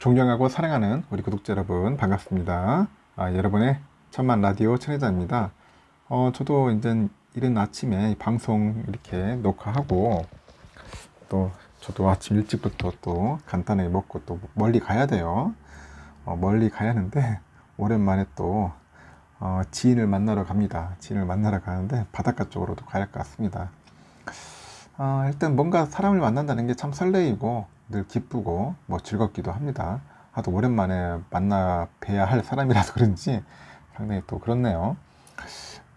존경하고 사랑하는 우리 구독자 여러분 반갑습니다. 여러분의 천만 라디오 천혜자입니다. 저도 이제 이른 아침에 방송 이렇게 녹화하고 또 저도 아침 일찍부터 또 간단하게 먹고 또 멀리 가야 돼요. 멀리 가야 하는데 오랜만에 또 지인을 만나러 갑니다. 지인을 만나러 가는데 바닷가 쪽으로도 가야 할 것 같습니다. 일단 뭔가 사람을 만난다는 게 참 설레이고 늘 기쁘고 뭐 즐겁기도 합니다. 하도 오랜만에 만나 뵈야 할 사람이라서 그런지 상당히 또 그렇네요.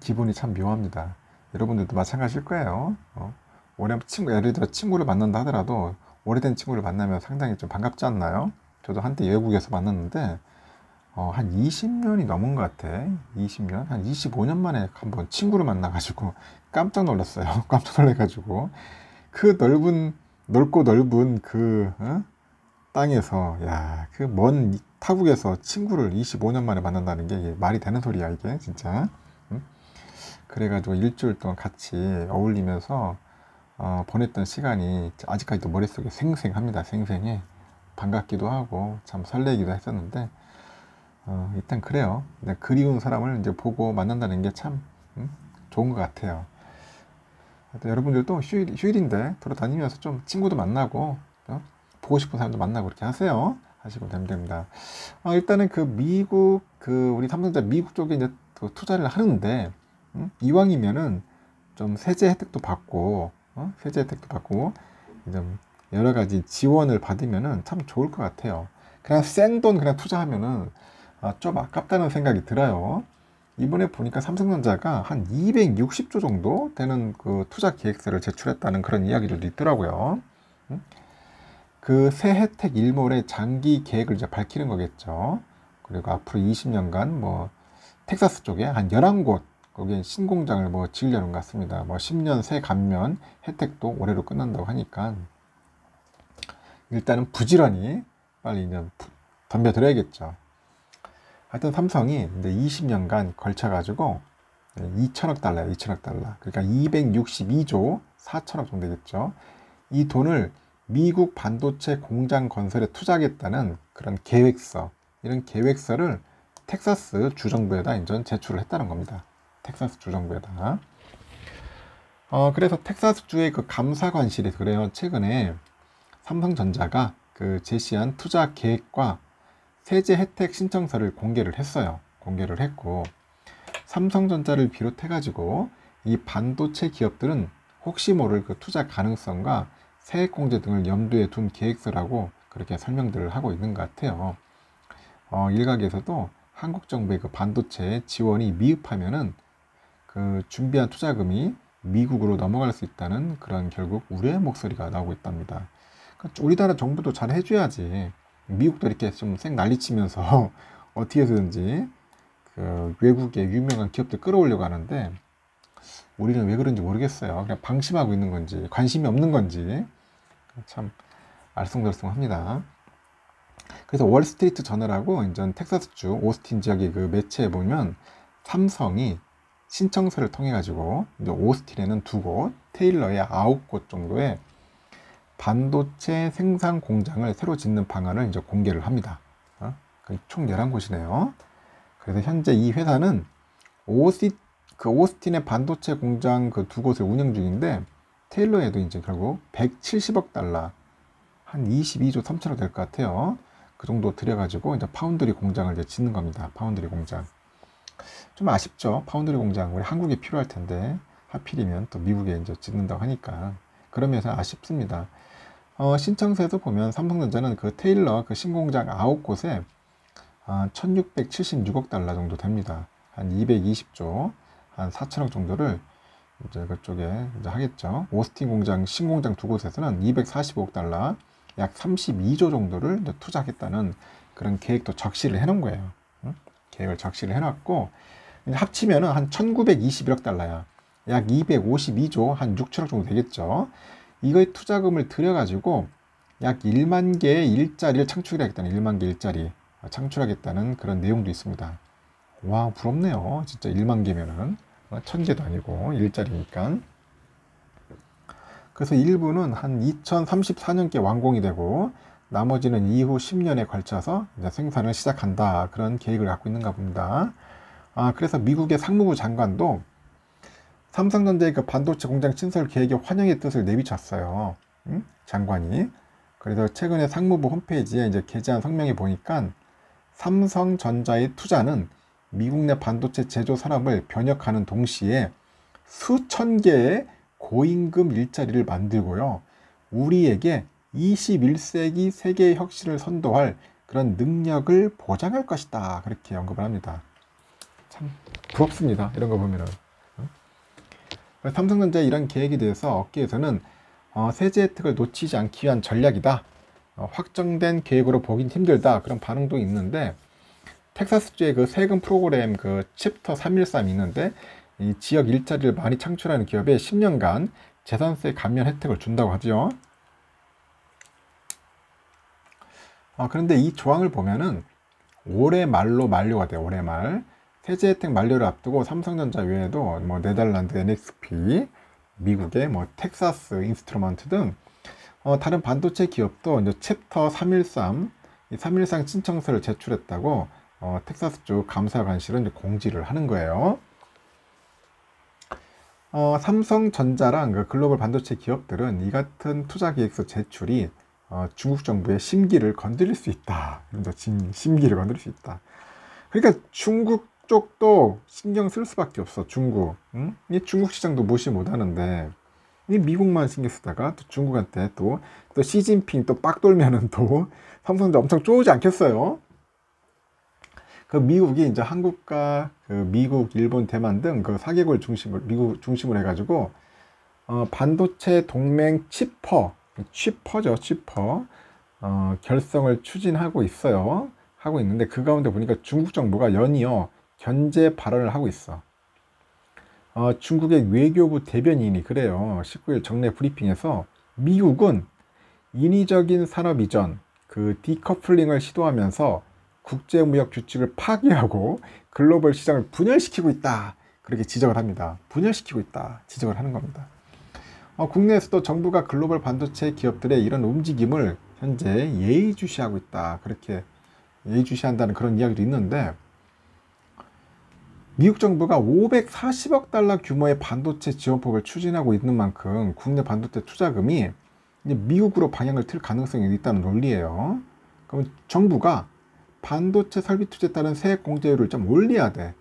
기분이 참 묘합니다. 여러분들도 마찬가지일 거예요. 예를 들어 친구를 만난다 하더라도 오래된 친구를 만나면 상당히 좀 반갑지 않나요? 저도 한때 외국에서 만났는데 한 20년이 넘은 것 같아. 20년? 한 25년 만에 한번 친구를 만나가지고 깜짝 놀랐어요. 깜짝 놀래가지고 그 넓고 넓은 그 땅에서 그 먼 타국에서 친구를 25년 만에 만난다는 게 이게 말이 되는 소리야 이게 진짜. 그래가지고 일주일 동안 같이 어울리면서 보냈던 시간이 아직까지도 머릿속에 생생합니다. 생생해. 반갑기도 하고 참 설레기도 했었는데 일단 그래요. 그리운 사람을 이제 보고 만난다는 게 참 좋은 것 같아요. 여러분들도 휴일인데 돌아다니면서 좀 친구도 만나고 보고 싶은 사람도 만나고 그렇게 하세요. 하시고 됩니다. 일단은 그 미국 우리 삼성전자 미국 쪽에 이제 투자를 하는데 이왕이면은 좀 세제 혜택도 받고 좀 여러 가지 지원을 받으면은 참 좋을 것 같아요. 그냥 생돈 그냥 투자하면은 좀 아깝다는 생각이 들어요. 이번에 보니까 삼성전자가 한 260조 정도 되는 그 투자 계획서를 제출했다는 그런 이야기들도 있더라고요. 그 새 혜택 일몰의 장기 계획을 이제 밝히는 거겠죠. 그리고 앞으로 20년간 뭐 텍사스 쪽에 한 11곳 거기에 신공장을 뭐 지으려는 것 같습니다. 뭐 10년 새 감면 혜택도 올해로 끝난다고 하니까 일단은 부지런히 빨리 이제 덤벼들어야겠죠. 하여튼 삼성이 이제 20년간 걸쳐가지고 2천억 달러예요. 2천억 달러. 그러니까 262조 4천억 정도 되겠죠. 이 돈을 미국 반도체 공장 건설에 투자하겠다는 그런 계획서, 이런 계획서를 텍사스 주정부에다 이제 제출을 했다는 겁니다. 텍사스 주정부에다. 그래서 텍사스 주의 그 감사관실이 그래요. 최근에 삼성전자가 그 제시한 투자 계획과 세제 혜택 신청서를 공개를 했어요. 공개를 했고 삼성전자를 비롯해가지고 이 반도체 기업들은 혹시 모를 그 투자 가능성과 세액공제 등을 염두에 둔 계획서라고 그렇게 설명들을 하고 있는 것 같아요. 일각에서도 한국 정부의 그 반도체 지원이 미흡하면은 그 준비한 투자금이 미국으로 넘어갈 수 있다는 그런 결국 우려의 목소리가 나오고 있답니다. 그러니까 우리나라 정부도 잘 해줘야지. 미국도 이렇게 좀 생 난리치면서 어떻게 해서든지 그 외국의 유명한 기업들 끌어오려고 하는데 우리는 왜 그런지 모르겠어요. 그냥 방심하고 있는 건지 관심이 없는 건지 참 알쏭달쏭합니다. 그래서 월스트리트 저널하고 이제 텍사스주 오스틴 지역의 그 매체에 보면 삼성이 신청서를 통해 가지고 이제 오스틴에는 2곳, 테일러에 9곳 정도의 반도체 생산 공장을 새로 짓는 방안을 이제 공개를 합니다. 총 11곳이네요. 그래서 현재 이 회사는 오스틴의 반도체 공장 그 2곳을 운영 중인데 테일러에도 이제 결국 170억 달러, 한 22조 3천억 될 것 같아요. 그 정도 들여가지고 이제 파운드리 공장을 이제 짓는 겁니다. 파운드리 공장. 좀 아쉽죠. 파운드리 공장 우리 한국에 필요할 텐데 하필이면 또 미국에 이제 짓는다고 하니까 그러면서 아쉽습니다. 신청서에도 보면 삼성전자는 그 테일러 그 신공장 9곳에 1676억 달러 정도 됩니다. 한 220조, 한 4천억 정도를 이제 그쪽에 이제 하겠죠. 오스틴 공장, 신공장 2곳에서는 245억 달러, 약 32조 정도를 이제 투자하겠다는 그런 계획도 적시를 해놓은 거예요. 계획을 적시를 해놨고, 합치면은 한 1921억 달러야. 약 252조, 한 6천억 정도 되겠죠. 이거의 투자금을 들여가지고 약 1만 개의 일자리를 창출하겠다는 1만 개 일자리 창출하겠다는 그런 내용도 있습니다. 와, 부럽네요. 진짜 1만 개면은 1000개도 아니고 일자리니까. 그래서 일부는 한 2034년께 완공이 되고 나머지는 이후 10년에 걸쳐서 이제 생산을 시작한다. 그런 계획을 갖고 있는가 봅니다. 그래서 미국의 상무부 장관도 삼성전자의 그 반도체 공장 신설 계획에 환영의 뜻을 내비쳤어요. 장관이. 그래서 최근에 상무부 홈페이지에 이제 게재한 성명에 보니까 삼성전자의 투자는 미국 내 반도체 제조 산업을 변혁하는 동시에 수천 개의 고임금 일자리를 만들고요. 우리에게 21세기 세계의 혁신을 선도할 그런 능력을 보장할 것이다. 그렇게 언급을 합니다. 참 부럽습니다. 이런 거 보면은. 삼성전자의 이런 계획에 대해서 업계에서는 세제 혜택을 놓치지 않기 위한 전략이다. 확정된 계획으로 보긴 힘들다. 그런 반응도 있는데, 텍사스주의 그 세금 프로그램 그 챕터 313이 있는데, 이 지역 일자리를 많이 창출하는 기업에 10년간 재산세 감면 혜택을 준다고 하죠. 그런데 이 조항을 보면은 올해 말로 만료가 돼요. 올해 말. 세제 혜택 만료를 앞두고 삼성전자 외에도 뭐 네덜란드 NXP, 미국의 뭐 텍사스 인스트루먼트 등 다른 반도체 기업도 이제 챕터 313, 이 313 신청서를 제출했다고 텍사스주 감사관실은 이제 공지를 하는 거예요. 삼성전자랑 그 글로벌 반도체 기업들은 이 같은 투자 계획서 제출이 중국 정부의 심기를 건드릴 수 있다. 심기를 건드릴 수 있다. 그러니까 중국 쪽도 신경 쓸 수밖에 없어. 중국. 이 중국 시장도 무시 못하는데 이 미국만 신경 쓰다가 또 중국한테 또 시진핑 또 빡 돌면은 또 삼성전자 엄청 쪼우지 않겠어요? 그 미국이 이제 한국과 그 미국, 일본, 대만 등 그 4개국을 미국 중심으로 해가지고 반도체 동맹 취퍼죠, 취퍼 결성을 추진하고 있어요. 하고 있는데 그 가운데 보니까 중국 정부가 연이어 견제 발언을 하고 있어. 중국의 외교부 대변인이 그래요. 19일 정례 브리핑에서 미국은 인위적인 산업 이전, 그 디커플링을 시도하면서 국제무역 규칙을 파괴하고 글로벌 시장을 분열시키고 있다. 그렇게 지적을 합니다. 분열시키고 있다. 지적을 하는 겁니다. 국내에서도 정부가 글로벌 반도체 기업들의 이런 움직임을 현재 예의주시하고 있다. 그렇게 예의주시한다는 그런 이야기도 있는데, 미국 정부가 540억 달러 규모의 반도체 지원법을 추진하고 있는 만큼 국내 반도체 투자금이 이제 미국으로 방향을 틀 가능성이 있다는 논리예요. 그럼 정부가 반도체 설비 투자에 따른 세액 공제율을 좀 올려야 돼.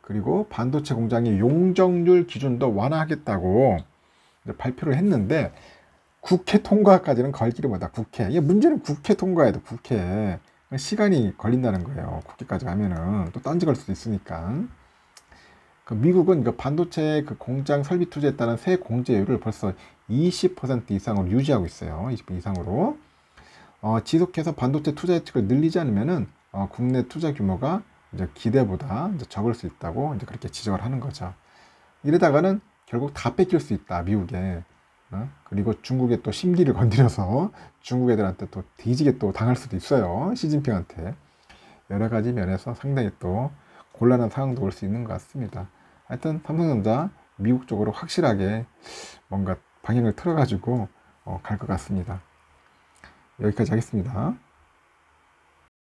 그리고 반도체 공장의 용적률 기준도 완화하겠다고 이제 발표를 했는데, 국회 통과까지는 걸 길이 뭐다. 국회. 이게 문제는 국회 통과해야 돼. 국회. 시간이 걸린다는 거예요. 국회까지 가면은 또 딴지 걸 수도 있으니까. 그 미국은 그 반도체 그 공장 설비 투자에 따른 세액 공제율을 벌써 20% 이상으로 유지하고 있어요. 20% 이상으로. 지속해서 반도체 투자 혜택을 늘리지 않으면은 국내 투자 규모가 이제 기대보다 이제 적을 수 있다고 이제 그렇게 지적을 하는 거죠. 이러다가는 결국 다 뺏길 수 있다, 미국에. 그리고 중국에 또 심기를 건드려서 중국 애들한테 또 뒤지게 또 당할 수도 있어요. 시진핑한테. 여러 가지 면에서 상당히 또 곤란한 상황도 올 수 있는 것 같습니다. 하여튼 삼성전자 미국 쪽으로 확실하게 뭔가 방향을 틀어가지고 갈 것 같습니다. 여기까지 하겠습니다.